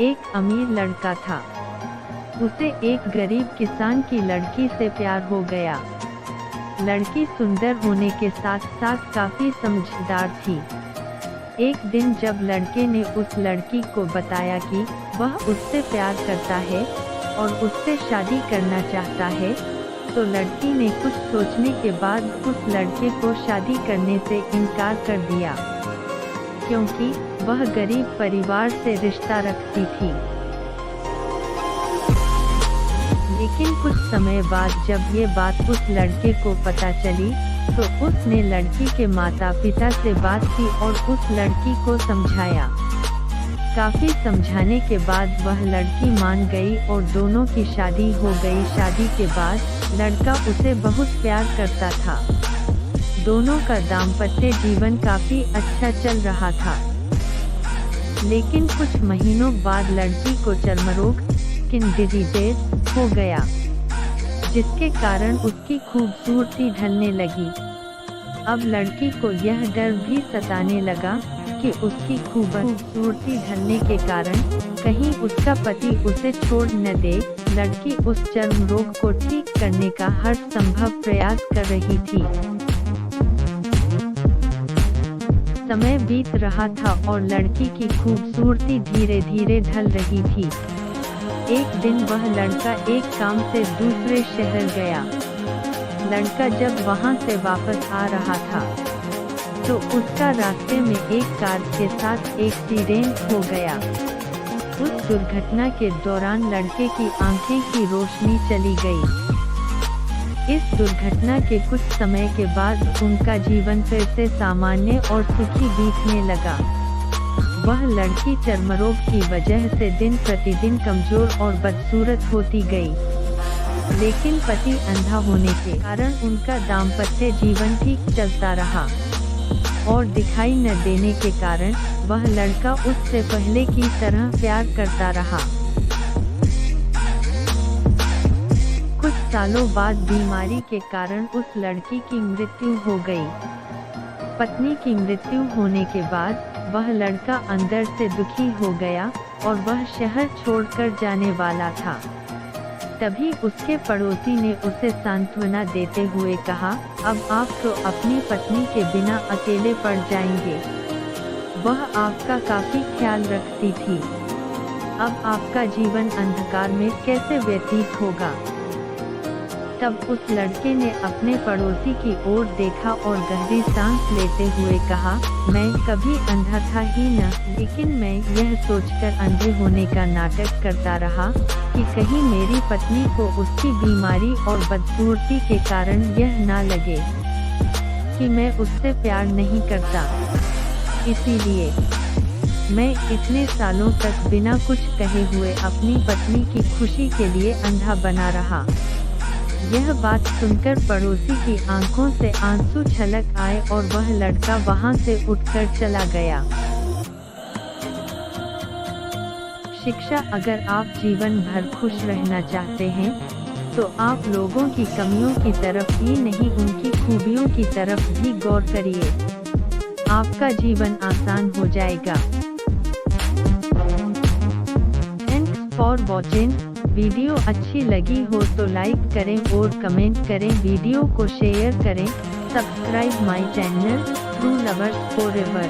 एक अमीर लड़का था। उसे एक गरीब किसान की लड़की से प्यार हो गया। लड़की सुंदर होने के साथ साथ काफी समझदार थी। एक दिन जब लड़के ने उस लड़की को बताया कि वह उससे प्यार करता है और उससे शादी करना चाहता है, तो लड़की ने कुछ सोचने के बाद उस लड़के को शादी करने से इनकार कर दिया, क्योंकि वह गरीब परिवार से रिश्ता रखती थी। लेकिन कुछ समय बाद जब ये बात उस लड़के को पता चली, तो उसने लड़की के माता पिता से बात की और उस लड़की को समझाया। काफी समझाने के बाद वह लड़की मान गई और दोनों की शादी हो गई। शादी के बाद लड़का उसे बहुत प्यार करता था। दोनों का दाम्पत्य जीवन काफी अच्छा चल रहा था। लेकिन कुछ महीनों बाद लड़की को चर्मरोग स्किन डिजीज हो गया, जिसके कारण उसकी खूबसूरती ढलने लगी। अब लड़की को यह डर भी सताने लगा कि उसकी खूबसूरती ढलने के कारण कहीं उसका पति उसे छोड़ न दे। लड़की उस चर्म रोग को ठीक करने का हर संभव प्रयास कर रही थी। समय बीत रहा था और लड़की की खूबसूरती धीरे धीरे ढल रही थी। एक दिन वह लड़का एक काम से दूसरे शहर गया। लड़का जब वहां से वापस आ रहा था, तो उसका रास्ते में एक कार के साथ एक्सीडेंट हो गया। उस दुर्घटना के दौरान लड़के की आंखें की रोशनी चली गई। इस दुर्घटना के कुछ समय के बाद उनका जीवन फिर से सामान्य और सुखी बीतने लगा। वह लड़की चर्मरोग की वजह से दिन प्रतिदिन कमजोर और बदसूरत होती गई। लेकिन पति अंधा होने के कारण उनका दाम्पत्य जीवन ठीक चलता रहा और दिखाई न देने के कारण वह लड़का उससे पहले की तरह प्यार करता रहा। कुछ सालों बाद बीमारी के कारण उस लड़की की मृत्यु हो गई। पत्नी की मृत्यु होने के बाद वह लड़का अंदर से दुखी हो गया और वह शहर छोड़कर जाने वाला था। तभी उसके पड़ोसी ने उसे सांत्वना देते हुए कहा, अब आप तो अपनी पत्नी के बिना अकेले पड़ जाएंगे। वह आपका काफी ख्याल रखती थी। अब आपका जीवन अंधकार में कैसे व्यतीत होगा। तब उस लड़के ने अपने पड़ोसी की ओर देखा और गहरी सांस लेते हुए कहा, मैं कभी अंधा था ही न, लेकिन मैं यह सोचकर अंधे होने का नाटक करता रहा कि कहीं मेरी पत्नी को उसकी बीमारी और बदसूरती के कारण यह ना लगे कि मैं उससे प्यार नहीं करता। इसीलिए मैं इतने सालों तक बिना कुछ कहे हुए अपनी पत्नी की खुशी के लिए अंधा बना रहा। यह बात सुनकर पड़ोसी की आंखों से आंसू छलक आए और वह लड़का वहां से उठकर चला गया। शिक्षा, अगर आप जीवन भर खुश रहना चाहते हैं, तो आप लोगों की कमियों की तरफ ही नहीं उनकी खूबियों की तरफ भी गौर करिए। आपका जीवन आसान हो जाएगा। Thanks for watching. वीडियो अच्छी लगी हो तो लाइक करें और कमेंट करें। वीडियो को शेयर करें। Subscribe my channel true lovers forever.